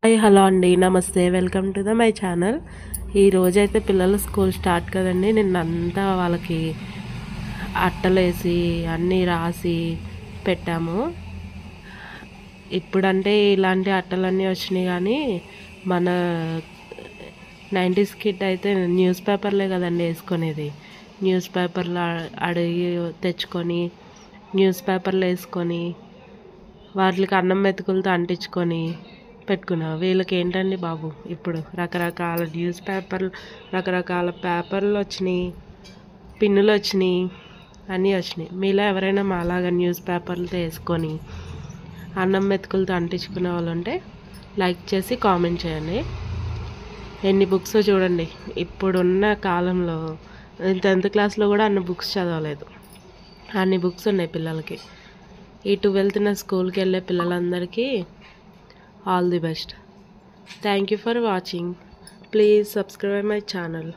Hi hello అండి, నమస్తే. Welcome to my channel. ఈరోజైతే పిల్లలు స్కూల్ స్టార్ట్ కదండి. నిన్నంతా వాళ్ళకి అట్టలేసి అన్నీ రాసి పెట్టాము. ఇప్పుడంటే ఇలాంటి అట్టలన్నీ వచ్చినాయి, కానీ మన 90s కిడ్ అయితే న్యూస్ పేపర్లే కదండి వేసుకునేది. న్యూస్ పేపర్లు అడిగి తెచ్చుకొని న్యూస్ పేపర్లు వేసుకొని వాటికి అన్నం మెతుకులతో అంటించుకొని పెట్టుకున్నాం. వీళ్ళకి ఏంటండి బాబు, ఇప్పుడు రకరకాల న్యూస్ పేపర్లు, రకరకాల పేపర్లు వచ్చినాయి, పిన్నులు వచ్చినాయి, అన్నీ వచ్చినాయి. మీలో ఎవరైనా మాలాగా న్యూస్ పేపర్లతో వేసుకొని అన్నం మెతుకులతో అంటించుకునే వాళ్ళు ఉంటే లైక్ చేసి కామెంట్ చేయండి. ఎన్ని బుక్స్ చూడండి, ఇప్పుడున్న కాలంలో 10th క్లాస్లో కూడా అన్ని బుక్స్ చదవలేదు, అన్ని బుక్స్ ఉన్నాయి పిల్లలకి. ఈ 12th స్కూల్కి వెళ్ళే పిల్లలందరికీ all the best. Thank you for watching. Please subscribe my channel.